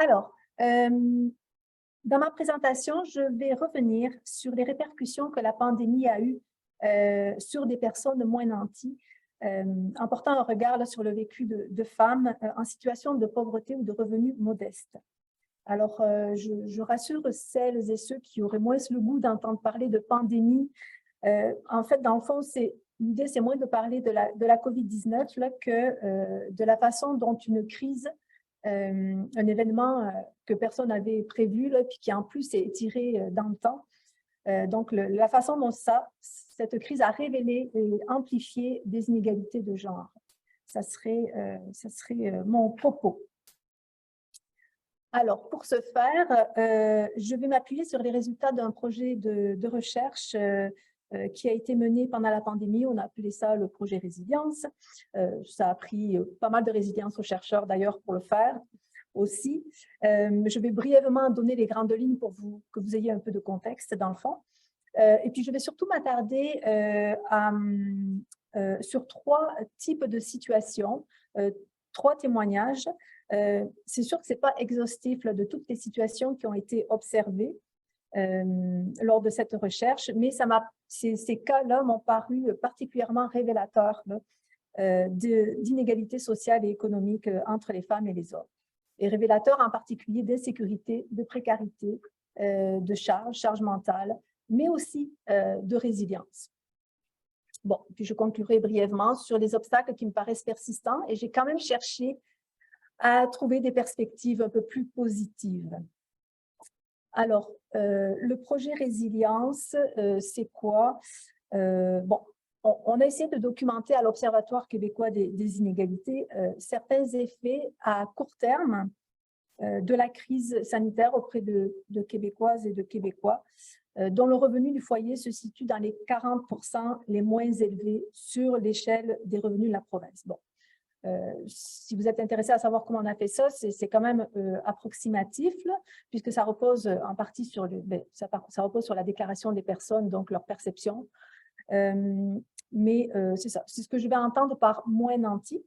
Alors, dans ma présentation, je vais revenir sur les répercussions que la pandémie a eues sur des personnes moins nanties, en portant un regard là, sur le vécu de femmes en situation de pauvreté ou de revenus modestes. Alors, je rassure celles et ceux qui auraient moins le goût d'entendre parler de pandémie. En fait, dans le fond, l'idée, c'est moins de parler de la COVID-19 là, que de la façon dont une crise, un événement que personne n'avait prévu, là, puis qui en plus est étiré dans le temps. Donc, la façon dont cette crise a révélé et amplifié des inégalités de genre. Ça serait mon propos. Alors, pour ce faire, je vais m'appuyer sur les résultats d'un projet de recherche qui a été mené pendant la pandémie. On a appelé ça le projet Résilience. Ça a pris pas mal de résilience aux chercheurs d'ailleurs pour le faire aussi. Je vais brièvement donner les grandes lignes pour que vous ayez un peu de contexte dans le fond. Et puis, je vais surtout m'attarder sur 3 types de situations, 3 témoignages. C'est sûr que ce n'est pas exhaustif là, de toutes les situations qui ont été observées lors de cette recherche, mais ces cas-là m'ont paru particulièrement révélateurs d'inégalités sociales et économiques entre les femmes et les hommes. Et révélateurs en particulier d'insécurité, de précarité, de charge mentale, mais aussi de résilience. Bon, puis je conclurai brièvement sur les obstacles qui me paraissent persistants et j'ai quand même cherché à trouver des perspectives un peu plus positives. Alors, le projet Résilience, c'est quoi? Bon, on a essayé de documenter à l'Observatoire québécois des inégalités certains effets à court terme de la crise sanitaire auprès de Québécoises et de Québécois, dont le revenu du foyer se situe dans les 40% les moins élevés sur l'échelle des revenus de la province. Bon. Si vous êtes intéressé à savoir comment on a fait ça, c'est quand même approximatif, là, puisque ça repose en partie sur, ça repose sur la déclaration des personnes, donc leur perception. Mais c'est ça, c'est ce que je vais entendre par moins nanti.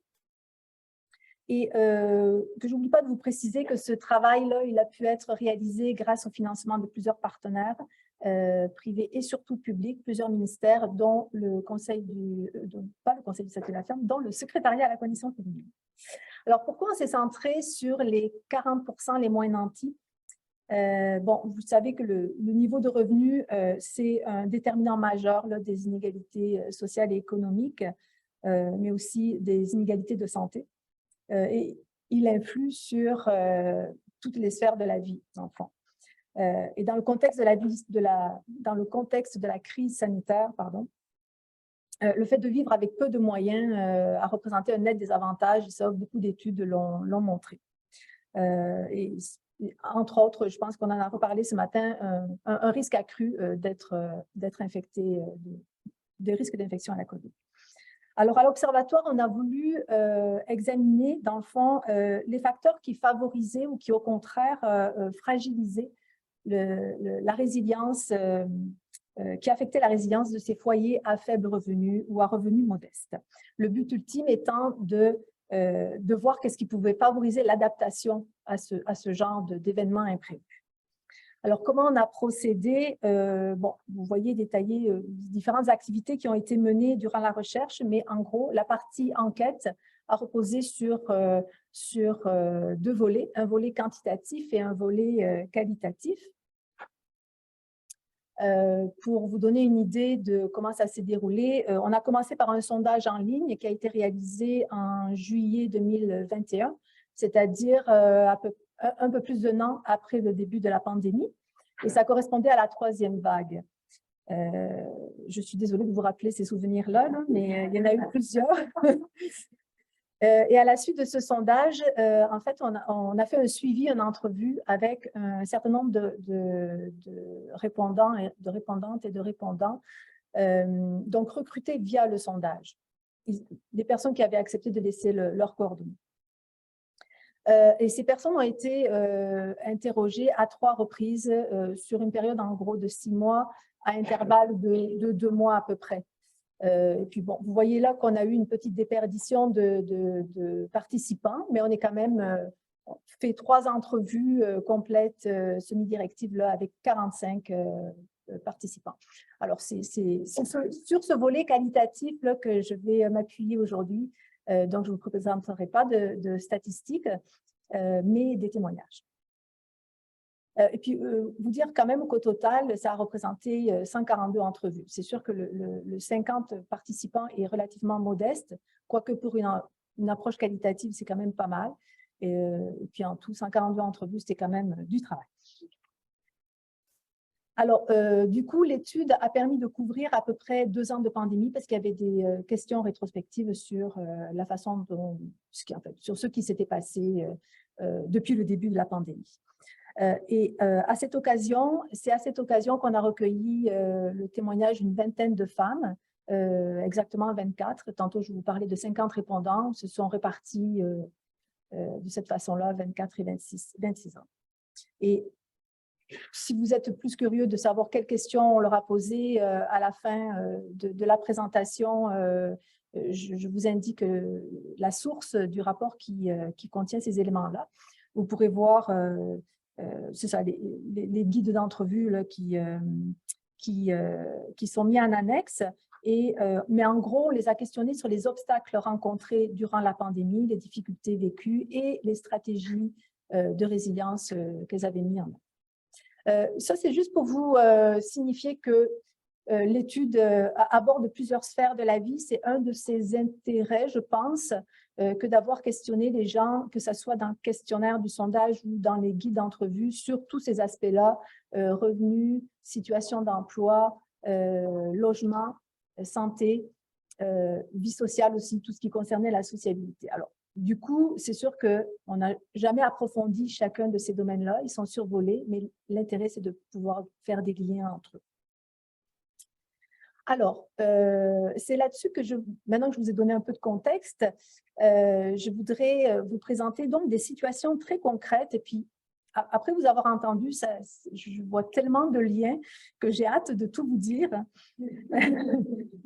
Et que j'oublie pas de vous préciser que ce travail-là, il a pu être réalisé grâce au financement de plusieurs partenaires privés et surtout publics, plusieurs ministères, dont le conseil pas le conseil du statut de la femme, dont le secrétariat à la condition féminine. Alors, pourquoi on s'est centré sur les 40% les moins nantis? Bon, vous savez que le niveau de revenu, c'est un déterminant majeur là, des inégalités sociales et économiques, mais aussi des inégalités de santé. Et il influe sur toutes les sphères de la vie des enfants. Et dans le contexte de la crise sanitaire, le fait de vivre avec peu de moyens a représenté un net désavantage, et ça, beaucoup d'études l'ont montré. Et entre autres, je pense qu'on en a reparlé ce matin, un risque accru d'être infecté, des risques d'infection à la COVID. Alors, à l'Observatoire, on a voulu examiner, dans le fond, les facteurs qui favorisaient ou qui, au contraire, fragilisaient la résilience, qui affectait la résilience de ces foyers à faible revenu ou à revenus modestes. Le but ultime étant de voir qu'est-ce qui pouvait favoriser l'adaptation à ce genre d'événements imprévus. Alors, comment on a procédé? Bon, vous voyez détaillé différentes activités qui ont été menées durant la recherche, mais en gros, la partie enquête a reposé sur 2 volets, un volet quantitatif et un volet qualitatif. Pour vous donner une idée de comment ça s'est déroulé, on a commencé par un sondage en ligne qui a été réalisé en juillet 2021, c'est-à-dire un peu plus d'un an après le début de la pandémie, et ça correspondait à la 3e vague. Je suis désolée de vous rappeler ces souvenirs-là, mais il y en a eu plusieurs. Et à la suite de ce sondage, en fait, on a fait un suivi, une entrevue avec un certain nombre de répondants, de répondantes et de répondants, donc recrutés via le sondage, des personnes qui avaient accepté de laisser leurs coordonnées. Et ces personnes ont été interrogées à 3 reprises sur une période en gros de 6 mois à intervalles de 2 mois à peu près. Et puis bon, vous voyez là qu'on a eu une petite déperdition de participants, mais on est quand même fait 3 entrevues complètes semi-directives avec 45 participants. Alors, c'est sur ce volet qualitatif là, que je vais m'appuyer aujourd'hui. Donc, je ne vous présenterai pas de statistiques, mais des témoignages. Et puis, vous dire quand même qu'au total, ça a représenté 142 entrevues. C'est sûr que le 50 participants est relativement modeste, quoique pour une approche qualitative, c'est quand même pas mal. Et puis, en tout, 142 entrevues, c'était quand même du travail. Alors, du coup, l'étude a permis de couvrir à peu près 2 ans de pandémie parce qu'il y avait des questions rétrospectives sur la façon dont, sur ce qui s'était passé depuis le début de la pandémie. À cette occasion, c'est à cette occasion qu'on a recueilli le témoignage d'une vingtaine de femmes, exactement 24. Tantôt, je vous parlais de 50 répondants, se sont répartis de cette façon-là, 24 et 26 ans. Et si vous êtes plus curieux de savoir quelles questions on leur a posées à la fin de la présentation, je vous indique la source du rapport qui contient ces éléments-là. Vous pourrez voir, c'est ça, les guides d'entrevue qui sont mis en annexe. Mais en gros, on les a questionnés sur les obstacles rencontrés durant la pandémie, les difficultés vécues et les stratégies de résilience qu'elles avaient mis en œuvre. Ça, c'est juste pour vous signifier que l'étude aborde plusieurs sphères de la vie. C'est un de ses intérêts, je pense, que d'avoir questionné les gens, que ce soit dans le questionnaire du sondage ou dans les guides d'entrevue, sur tous ces aspects-là, revenus, situation d'emploi, logement, santé, vie sociale aussi, tout ce qui concernait la sociabilité. Alors, du coup, c'est sûr qu'on n'a jamais approfondi chacun de ces domaines-là, ils sont survolés, mais l'intérêt, c'est de pouvoir faire des liens entre eux. Alors, c'est là-dessus que maintenant que je vous ai donné un peu de contexte, je voudrais vous présenter donc des situations très concrètes. Et puis, après vous avoir entendu, je vois tellement de liens que j'ai hâte de tout vous dire.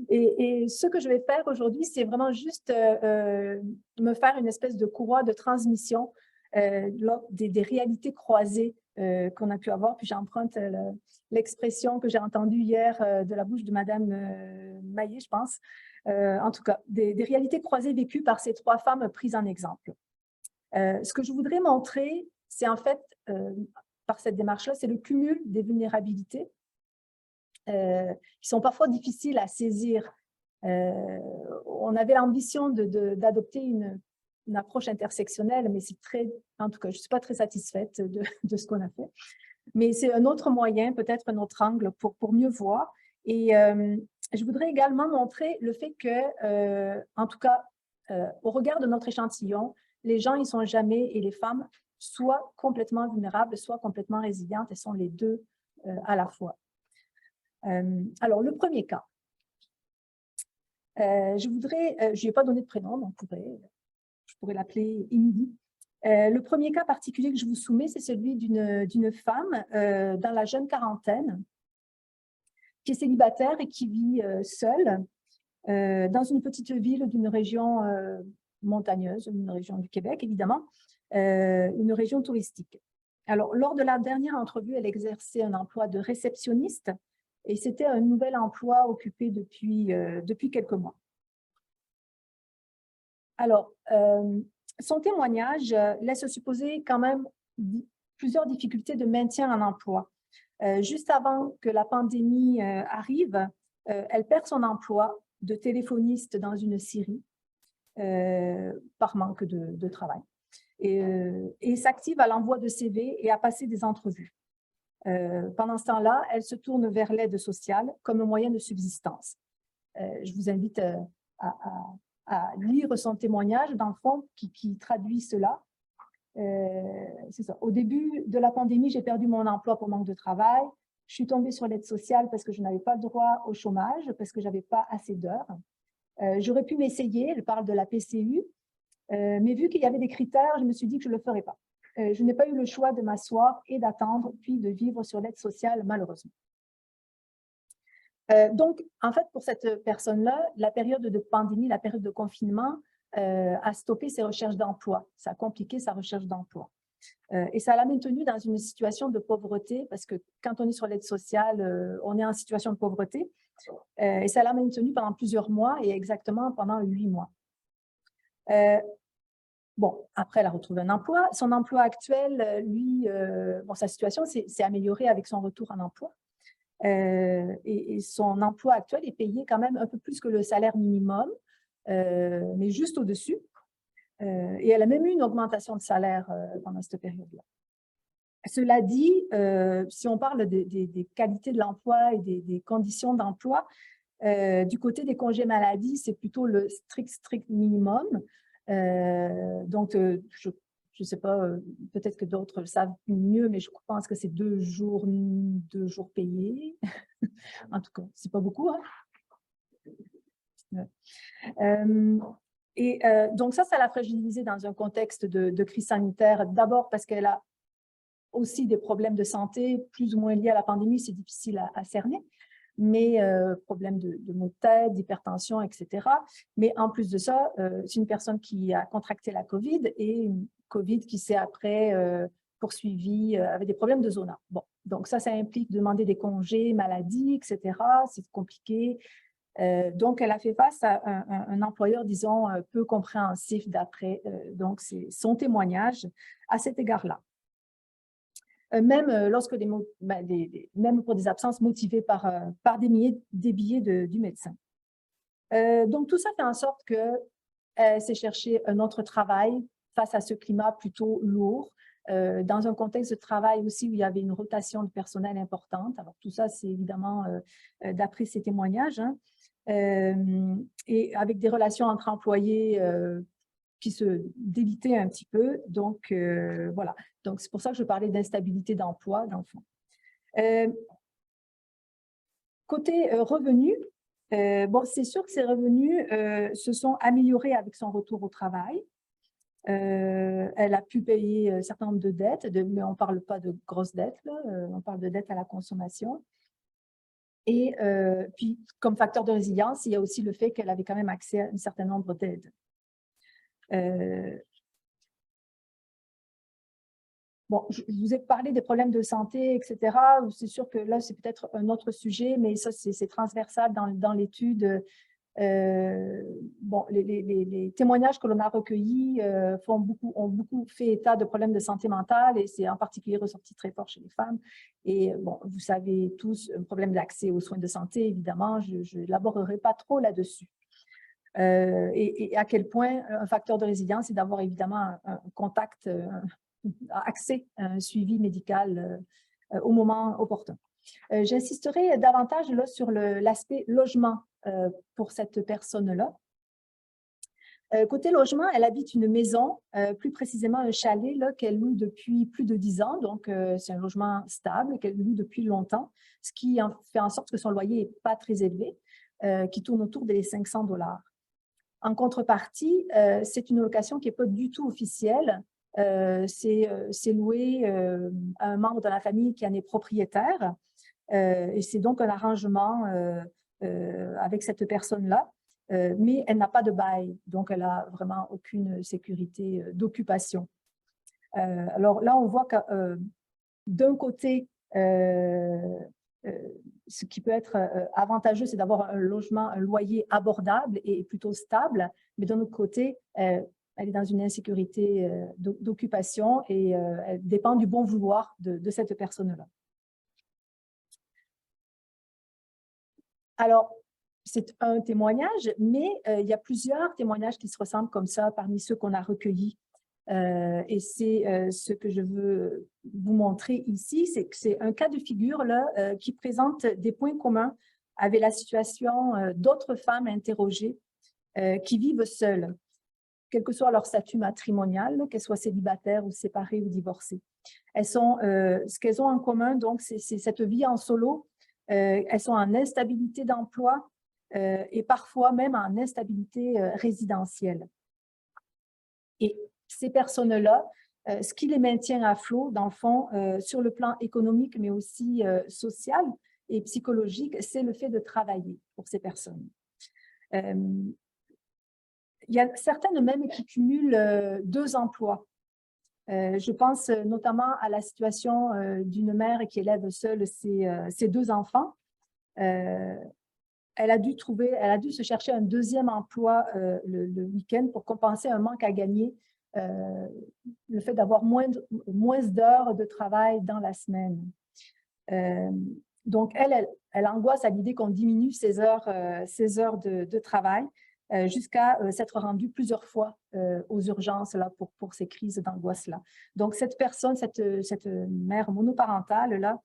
Et ce que je vais faire aujourd'hui, c'est vraiment juste me faire une espèce de courroie de transmission des réalités croisées qu'on a pu avoir. Puis j'emprunte l'expression que j'ai entendue hier de la bouche de Madame Maillet, je pense. En tout cas, des réalités croisées vécues par ces 3 femmes prises en exemple. Ce que je voudrais montrer, c'est en fait, par cette démarche-là, c'est le cumul des vulnérabilités qui sont parfois difficiles à saisir. On avait l'ambition d'adopter une approche intersectionnelle, mais c'est très, en tout cas, je ne suis pas très satisfaite de ce qu'on a fait. Mais c'est un autre moyen, peut-être un autre angle pour mieux voir. Et je voudrais également montrer le fait que, en tout cas, au regard de notre échantillon, les gens, ils ne sont jamais, et les femmes, soit complètement vulnérables, soit complètement résilientes, elles sont les deux à la fois. Alors, le premier cas. Je ne lui ai pas donné de prénom, donc je pourrais l'appeler Émilie. Le premier cas particulier que je vous soumets, c'est celui d'une femme dans la jeune quarantaine qui est célibataire et qui vit seule dans une petite ville d'une région montagneuse, une région du Québec, évidemment, une région touristique. Alors, lors de la dernière entrevue, elle exerçait un emploi de réceptionniste et c'était un nouvel emploi occupé depuis quelques mois. Alors, son témoignage laisse supposer quand même plusieurs difficultés de maintien en emploi. Juste avant que la pandémie arrive, elle perd son emploi de téléphoniste dans une scierie par manque de travail et s'active à l'envoi de CV et à passer des entrevues. Pendant ce temps-là, elle se tourne vers l'aide sociale comme un moyen de subsistance. Je vous invite à lire son témoignage, dans le fond, qui traduit cela. C'est ça. Au début de la pandémie, j'ai perdu mon emploi pour manque de travail. Je suis tombée sur l'aide sociale parce que je n'avais pas le droit au chômage, parce que je n'avais pas assez d'heures. J'aurais pu m'essayer, elle parle de la PCU, mais vu qu'il y avait des critères, je me suis dit que je ne le ferais pas. Je n'ai pas eu le choix de m'asseoir et d'attendre, puis de vivre sur l'aide sociale, malheureusement. Donc, en fait, pour cette personne-là, la période de pandémie, la période de confinement, a stoppé ses recherches d'emploi. Ça a compliqué sa recherche d'emploi. Et ça l'a maintenu dans une situation de pauvreté, parce que quand on est sur l'aide sociale, on est en situation de pauvreté. Et ça l'a maintenu pendant plusieurs mois, et exactement pendant 8 mois. Bon, après, elle a retrouvé un emploi. Son emploi actuel, lui, bon, sa situation s'est améliorée avec son retour en emploi. Et son emploi actuel est payé quand même un peu plus que le salaire minimum, mais juste au-dessus. Et elle a même eu une augmentation de salaire pendant cette période-là. Cela dit, si on parle des qualités de l'emploi et des conditions d'emploi, du côté des congés maladie, c'est plutôt le strict minimum. Donc, je ne sais pas, peut-être que d'autres le savent mieux, mais je pense que c'est 2 jours payés. En tout cas, ce n'est pas beaucoup. Hein? Donc ça l'a fragilisée dans un contexte de crise sanitaire. D'abord parce qu'elle a aussi des problèmes de santé plus ou moins liés à la pandémie, c'est difficile à cerner, mais problèmes de maux de tête, d'hypertension, etc. Mais en plus de ça, c'est une personne qui a contracté la COVID et une COVID qui s'est après poursuivie avec des problèmes de zona. Bon, donc ça implique demander des congés, maladie, etc. C'est compliqué. Donc, elle a fait face à un employeur, disons, peu compréhensif d'après. Donc, c'est son témoignage à cet égard-là. Même lorsque même pour des absences motivées par des billets du médecin. Donc, tout ça fait en sorte qu'elle s'est cherché un autre travail face à ce climat plutôt lourd, dans un contexte de travail aussi où il y avait une rotation de personnel importante. Alors, tout ça, c'est évidemment d'après ses témoignages, hein, et avec des relations entre employés qui se délitaient un petit peu. Donc, voilà. Donc, c'est pour ça que je parlais d'instabilité d'emploi, dans le fond. Côté revenus, bon, c'est sûr que ses revenus se sont améliorés avec son retour au travail. Elle a pu payer un certain nombre de dettes, mais on ne parle pas de grosses dettes, là, on parle de dettes à la consommation. Et puis, comme facteur de résilience, il y a aussi le fait qu'elle avait quand même accès à un certain nombre d'aides. Bon, je vous ai parlé des problèmes de santé, etc. C'est sûr que là, c'est peut-être un autre sujet, mais ça, c'est transversal dans l'étude. Bon, les témoignages que l'on a recueillis ont beaucoup fait état de problèmes de santé mentale, et c'est en particulier ressorti très fort chez les femmes. Et bon, vous savez tous, un problème d'accès aux soins de santé, évidemment, je n'élaborerai pas trop là-dessus. Et à quel point un facteur de résilience, c'est d'avoir évidemment un contact, accès à un suivi médical au moment opportun. J'insisterai davantage là, sur l'aspect logement pour cette personne-là. Côté logement, elle habite une maison, plus précisément un chalet qu'elle loue depuis plus de 10 ans. Donc, c'est un logement stable qu'elle loue depuis longtemps, ce qui fait en sorte que son loyer n'est pas très élevé, qui tourne autour des $500. En contrepartie, c'est une location qui n'est pas du tout officielle. C'est loué à un membre de la famille qui en est propriétaire. Et c'est donc un arrangement avec cette personne-là, mais elle n'a pas de bail, donc elle n'a vraiment aucune sécurité d'occupation. Alors là, on voit que d'un côté, ce qui peut être avantageux, c'est d'avoir un logement, un loyer abordable et plutôt stable, mais d'un autre côté, elle est dans une insécurité d'occupation et elle dépend du bon vouloir de cette personne-là. Alors, c'est un témoignage, mais il y a plusieurs témoignages qui se ressemblent comme ça parmi ceux qu'on a recueillis. Et c'est ce que je veux vous montrer ici, c'est que c'est un cas de figure là, qui présente des points communs avec la situation d'autres femmes interrogées qui vivent seules, quel que soit leur statut matrimonial, qu'elles soient célibataires ou séparées ou divorcées. Ce qu'elles ont en commun, donc, c'est cette vie en solo. Elles sont en instabilité d'emploi et parfois même en instabilité résidentielle. Et ces personnes-là, ce qui les maintient à flot, dans le fond, sur le plan économique, mais aussi social et psychologique, c'est le fait de travailler pour ces personnes. Il y a certaines même qui cumulent 2 emplois. Je pense notamment à la situation d'une mère qui élève seule ses 2 enfants. Elle a dû se chercher un 2e emploi le week-end pour compenser un manque à gagner, le fait d'avoir moins d'heures de travail dans la semaine. Donc, elle angoisse à l'idée qu'on diminue ses heures de travail jusqu'à s'être rendue plusieurs fois aux urgences là, pour ces crises d'angoisse-là. Donc, cette personne, cette mère monoparentale, là,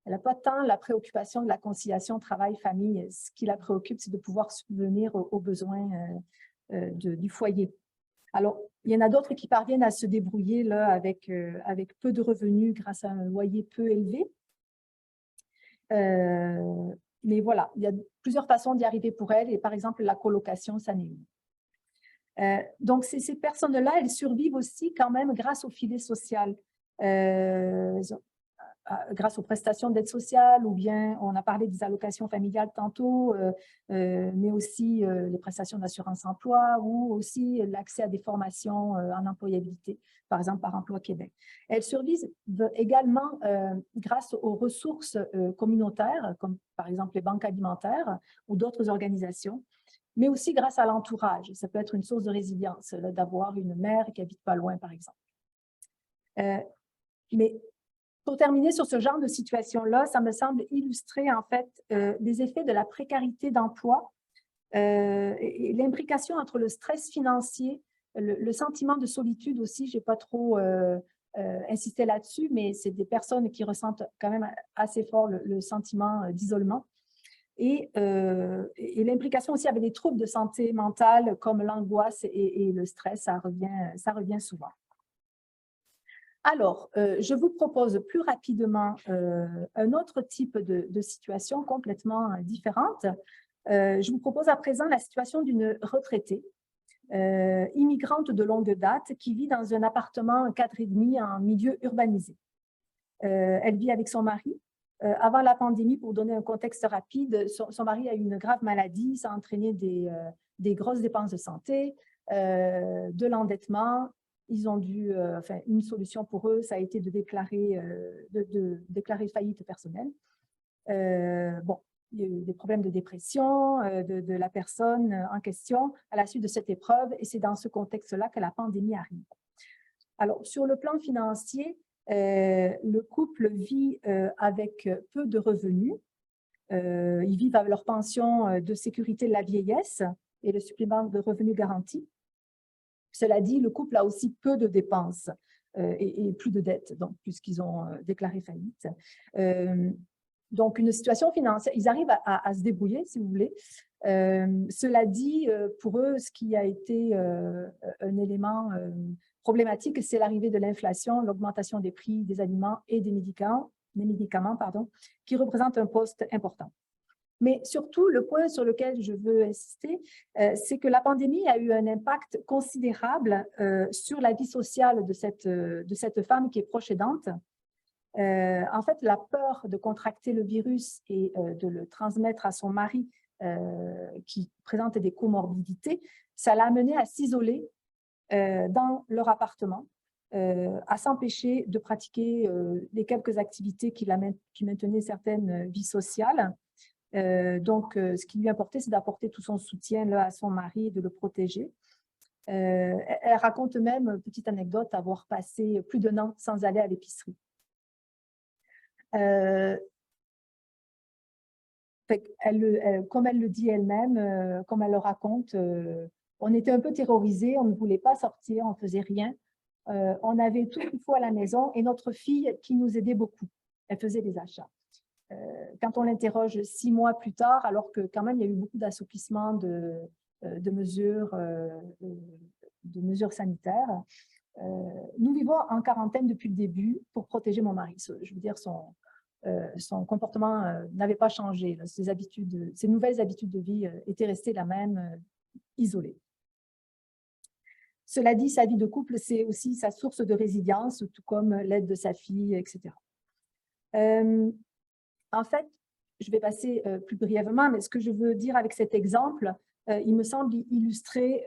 elle n'a pas tant la préoccupation de la conciliation travail-famille. Ce qui la préoccupe, c'est de pouvoir subvenir aux besoins du foyer. Alors, il y en a d'autres qui parviennent à se débrouiller là, avec peu de revenus grâce à un loyer peu élevé. Mais voilà, il y a plusieurs façons d'y arriver pour elles. Et par exemple, la colocation, ça n'est une. Donc, ces personnes-là, elles survivent aussi quand même grâce au filet social. Grâce aux prestations d'aide sociale, ou bien on a parlé des allocations familiales tantôt, mais aussi les prestations d'assurance emploi ou aussi l'accès à des formations en employabilité, par exemple par Emploi Québec. Elles survivent également grâce aux ressources communautaires, comme par exemple les banques alimentaires ou d'autres organisations, mais aussi grâce à l'entourage. Ça peut être une source de résilience d'avoir une mère qui habite pas loin, par exemple. Mais pour terminer sur ce genre de situation-là, ça me semble illustrer en fait les effets de la précarité d'emploi et l'imbrication entre le stress financier, le sentiment de solitude aussi. Je n'ai pas trop insisté là-dessus, mais c'est des personnes qui ressentent quand même assez fort le sentiment d'isolement. Et l'implication aussi avec des troubles de santé mentale comme l'angoisse et le stress, ça revient souvent. Alors, je vous propose plus rapidement un autre type de situation complètement différente. Je vous propose à présent la situation d'une retraitée immigrante de longue date qui vit dans un appartement 4,5 en milieu urbanisé. Elle vit avec son mari. Avant la pandémie, pour donner un contexte rapide, son mari a eu une grave maladie, ça a entraîné des grosses dépenses de santé, de l'endettement. Ils ont dû, une solution pour eux, ça a été de déclarer faillite personnelle. Bon, il y a eu des problèmes de dépression de la personne en question à la suite de cette épreuve, et c'est dans ce contexte-là que la pandémie arrive. Alors, sur le plan financier, le couple vit avec peu de revenus. Ils vivent avec leur pension de sécurité de la vieillesse et le supplément de revenus garanti. Cela dit, le couple a aussi peu de dépenses et plus de dettes, puisqu'ils ont déclaré faillite. Donc, une situation financière, ils arrivent à se débrouiller, si vous voulez. Cela dit, pour eux, ce qui a été un élément problématique, c'est l'arrivée de l'inflation, l'augmentation des prix des aliments et des médicaments, qui représentent un poste important. Mais surtout, le point sur lequel je veux insister, c'est que la pandémie a eu un impact considérable sur la vie sociale de cette femme qui est proche aidante. En fait, la peur de contracter le virus et de le transmettre à son mari qui présente des comorbidités, ça l'a amenée à s'isoler dans leur appartement, à s'empêcher de pratiquer les quelques activités qui maintenaient certaines vies sociales. Donc, ce qui lui importait, c'est d'apporter tout son soutien là, à son mari et de le protéger. Elle raconte même, petite anecdote, avoir passé plus d'1 an sans aller à l'épicerie. Comme elle le dit elle-même, comme elle le raconte, on était un peu terrorisés, on ne voulait pas sortir, on ne faisait rien. On avait tout ce qu'il faut à la maison et notre fille qui nous aidait beaucoup. Elle faisait des achats. Quand on l'interroge 6 mois plus tard, alors que quand même il y a eu beaucoup d'assouplissement de mesures sanitaires, nous vivons en quarantaine depuis le début pour protéger mon mari. Je veux dire, son comportement n'avait pas changé. Ses nouvelles habitudes de vie étaient restées la même, isolées. Cela dit, sa vie de couple, c'est aussi sa source de résilience, tout comme l'aide de sa fille, etc. En fait, je vais passer plus brièvement, mais ce que je veux dire avec cet exemple, il me semble illustrer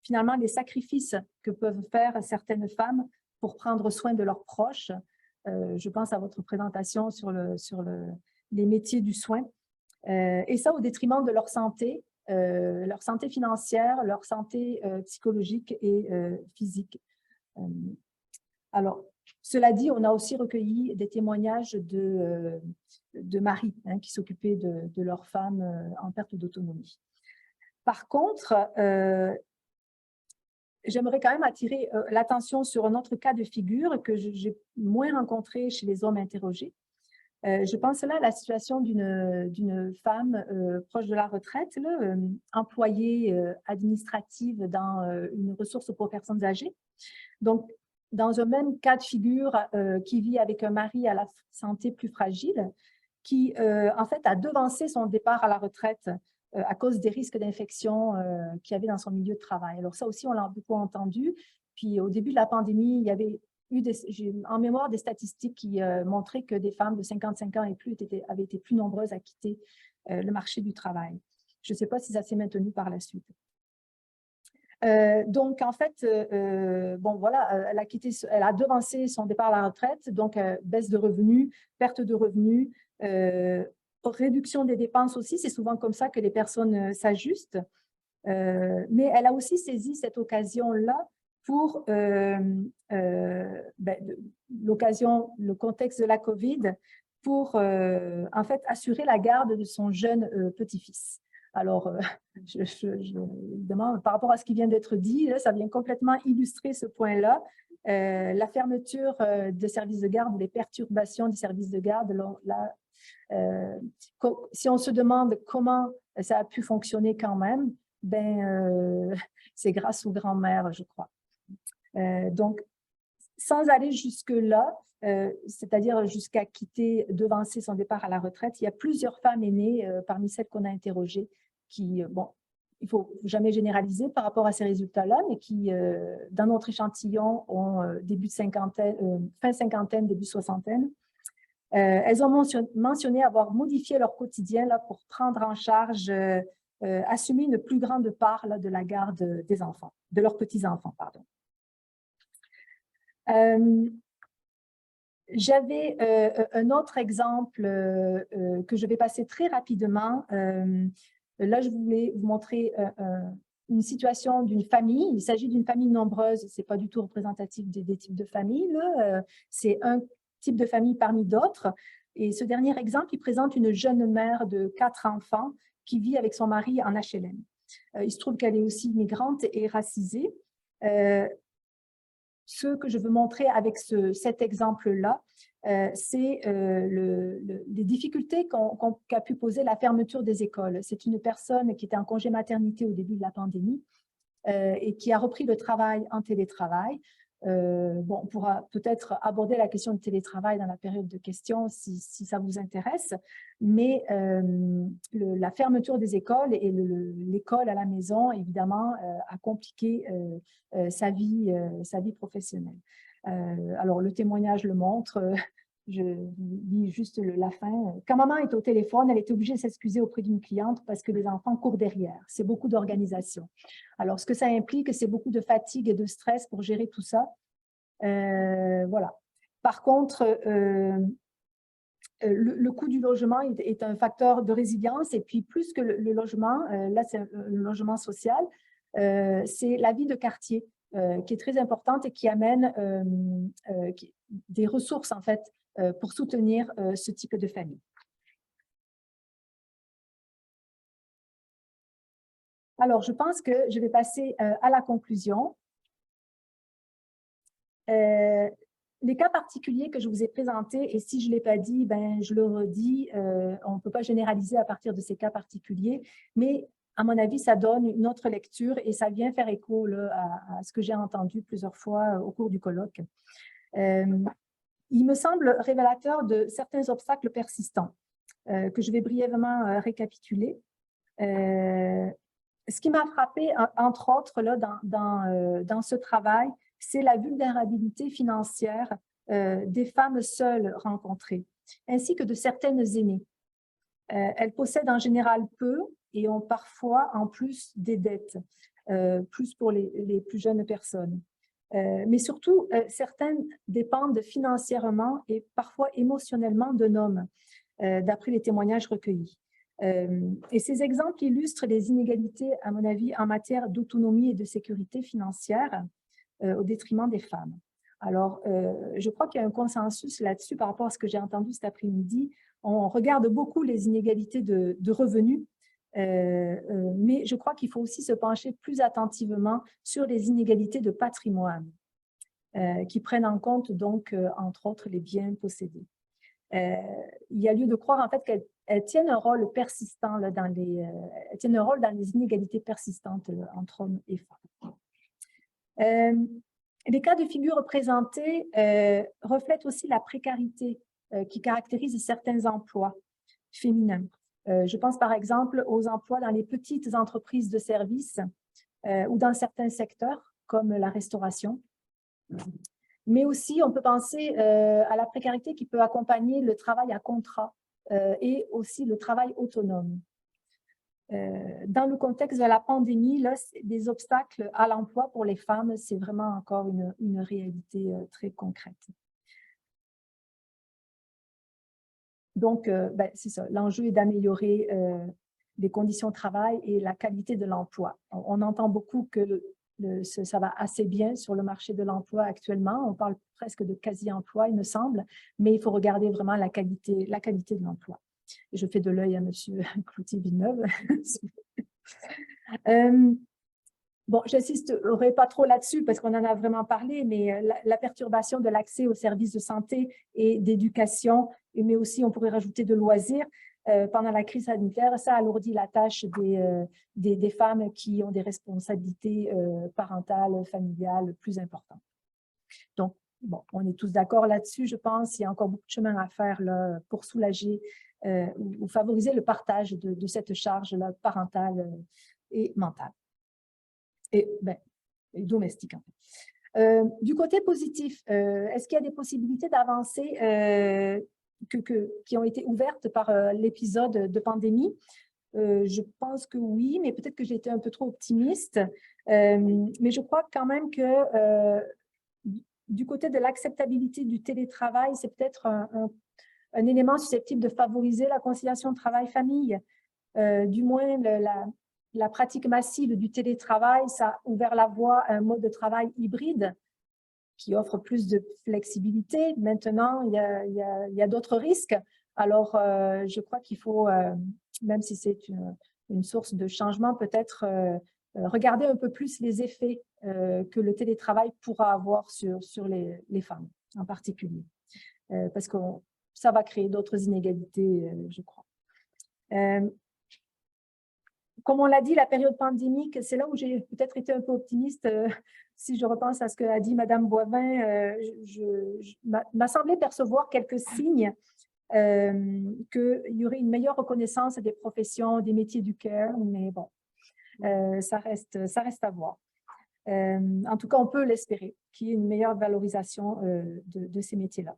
finalement les sacrifices que peuvent faire certaines femmes pour prendre soin de leurs proches. Je pense à votre présentation sur les métiers du soin. Et ça au détriment de leur santé financière, leur santé psychologique et physique. Alors, cela dit, on a aussi recueilli des témoignages de maris qui s'occupaient de leurs femmes en perte d'autonomie. Par contre, j'aimerais quand même attirer l'attention sur un autre cas de figure que j'ai moins rencontré chez les hommes interrogés. Je pense là à la situation d'une femme proche de la retraite, là, employée administrative dans une ressource pour personnes âgées. Donc, dans un même cas de figure, qui vit avec un mari à la santé plus fragile, qui en fait a devancé son départ à la retraite à cause des risques d'infection qu'il y avait dans son milieu de travail. Alors ça aussi, on l'a beaucoup entendu. Puis au début de la pandémie, il y avait j'ai en mémoire des statistiques qui montraient que des femmes de 55 ans et plus avaient été plus nombreuses à quitter le marché du travail. Je ne sais pas si ça s'est maintenu par la suite. Donc, en fait, bon, voilà, elle a devancé son départ à la retraite, donc baisse de revenus, perte de revenus, réduction des dépenses aussi, c'est souvent comme ça que les personnes s'ajustent. Mais elle a aussi saisi cette occasion-là pour le contexte de la COVID, pour en fait assurer la garde de son jeune petit-fils. Alors, évidemment, par rapport à ce qui vient d'être dit, là, ça vient complètement illustrer ce point-là. La fermeture de services de garde ou les perturbations des services de garde, là, si on se demande comment ça a pu fonctionner quand même, c'est grâce aux grands-mères, je crois. Donc, sans aller jusque-là, c'est-à-dire jusqu'à devancer son départ à la retraite, il y a plusieurs femmes aînées parmi celles qu'on a interrogées qui, bon, il ne faut jamais généraliser par rapport à ces résultats-là, mais qui, dans notre échantillon, ont fin cinquantaine, début soixantaine. Elles ont mentionné avoir modifié leur quotidien là, pour prendre en charge, assumer une plus grande part là, de la garde des enfants, de leurs petits-enfants, pardon. J'avais un autre exemple que je vais passer très rapidement. Là, je voulais vous montrer une situation d'une famille. Il s'agit d'une famille nombreuse, ce n'est pas du tout représentatif des types de familles. C'est un type de famille parmi d'autres. Et ce dernier exemple, il présente une jeune mère de 4 enfants qui vit avec son mari en HLM. Il se trouve qu'elle est aussi migrante et racisée. Ce que je veux montrer avec cet exemple-là, c'est les difficultés qu'a pu poser la fermeture des écoles. C'est une personne qui était en congé maternité au début de la pandémie et qui a repris le travail en télétravail. Bon, on pourra peut-être aborder la question du télétravail dans la période de questions si ça vous intéresse, mais la fermeture des écoles et l'école à la maison, évidemment, a compliqué sa vie professionnelle. Alors, le témoignage le montre. Je lis juste la fin. Quand maman est au téléphone, elle est obligée de s'excuser auprès d'une cliente parce que les enfants courent derrière. C'est beaucoup d'organisation. Alors, ce que ça implique, c'est beaucoup de fatigue et de stress pour gérer tout ça. Voilà. Par contre, le coût du logement est un facteur de résilience. Et puis, plus que le logement, là, c'est le logement social, c'est la vie de quartier qui est très importante et qui amène des ressources, en fait, pour soutenir ce type de famille. Alors, je pense que je vais passer à la conclusion. Les cas particuliers que je vous ai présentés, et si je ne l'ai pas dit, je le redis, on ne peut pas généraliser à partir de ces cas particuliers, mais à mon avis, ça donne une autre lecture et ça vient faire écho là, à ce que j'ai entendu plusieurs fois au cours du colloque. Il me semble révélateur de certains obstacles persistants que je vais brièvement récapituler. Ce qui m'a frappé, entre autres, là, dans ce travail, c'est la vulnérabilité financière des femmes seules rencontrées, ainsi que de certaines aînées. Elles possèdent en général peu et ont parfois en plus des dettes. plus pour les plus jeunes personnes. Mais surtout, certaines dépendent financièrement et parfois émotionnellement d'un homme, d'après les témoignages recueillis. Et ces exemples illustrent les inégalités, à mon avis, en matière d'autonomie et de sécurité financière au détriment des femmes. Alors, je crois qu'il y a un consensus là-dessus par rapport à ce que j'ai entendu cet après-midi. On regarde beaucoup les inégalités de revenus, mais je crois qu'il faut aussi se pencher plus attentivement sur les inégalités de patrimoine, qui prennent en compte donc, entre autres, les biens possédés. Il y a lieu de croire en fait qu'elles tiennent un rôle persistant là, elles tiennent un rôle dans les inégalités persistantes entre hommes et femmes. Les cas de figure présentés reflètent aussi la précarité qui caractérise certains emplois féminins. Je pense par exemple aux emplois dans les petites entreprises de services ou dans certains secteurs comme la restauration. Mais aussi, on peut penser à la précarité qui peut accompagner le travail à contrat et aussi le travail autonome. Dans le contexte de la pandémie, là, des obstacles à l'emploi pour les femmes, c'est vraiment encore une réalité très concrète. Donc, c'est ça, l'enjeu est d'améliorer les conditions de travail et la qualité de l'emploi. On entend beaucoup que ça va assez bien sur le marché de l'emploi actuellement. On parle presque de quasi-emploi, il me semble, mais il faut regarder vraiment la qualité de l'emploi. Je fais de l'œil à M. Cloutier-Villeneuve. Bon, j'insisterai pas trop là-dessus parce qu'on en a vraiment parlé, mais la perturbation de l'accès aux services de santé et d'éducation, mais aussi on pourrait rajouter de loisirs, pendant la crise sanitaire, ça alourdit la tâche des femmes qui ont des responsabilités parentales, familiales plus importantes. Donc, bon, on est tous d'accord là-dessus, je pense. Il y a encore beaucoup de chemin à faire là, pour soulager ou favoriser le partage de cette charge-là parentale et mentale. Et domestique, en fait. Du côté positif, est-ce qu'il y a des possibilités d'avancer qui ont été ouvertes par l'épisode de pandémie? Je pense que oui, mais peut-être que j'ai été un peu trop optimiste. Mais je crois quand même que du côté de l'acceptabilité du télétravail, c'est peut-être un élément susceptible de favoriser la conciliation travail-famille. Du moins, la pratique massive du télétravail, ça a ouvert la voie à un mode de travail hybride qui offre plus de flexibilité. Maintenant, il y a d'autres risques. Alors, je crois qu'il faut, même si c'est une source de changement, peut-être regarder un peu plus les effets que le télétravail pourra avoir sur les femmes en particulier. Parce que ça va créer d'autres inégalités, je crois. Comme on l'a dit, la période pandémique, c'est là où j'ai peut-être été un peu optimiste. Si je repense à ce qu'a dit Mme Boivin, m'a semblé percevoir quelques signes qu'il y aurait une meilleure reconnaissance des professions, des métiers du care, mais bon, ça reste à voir. En tout cas, on peut l'espérer, qu'il y ait une meilleure valorisation de ces métiers-là.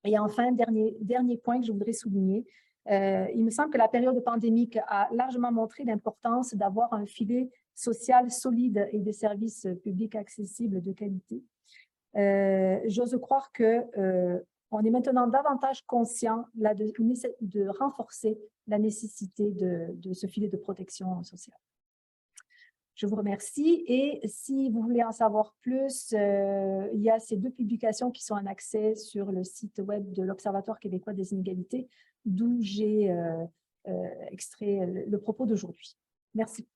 Et enfin, dernier point que je voudrais souligner, il me semble que la période pandémique a largement montré l'importance d'avoir un filet social solide et des services publics accessibles de qualité. J'ose croire qu'on est maintenant davantage conscient là, de renforcer la nécessité de ce filet de protection sociale. Je vous remercie et si vous voulez en savoir plus, il y a ces 2 publications qui sont en accès sur le site web de l'Observatoire québécois des inégalités, d'où j'ai extrait le propos d'aujourd'hui. Merci.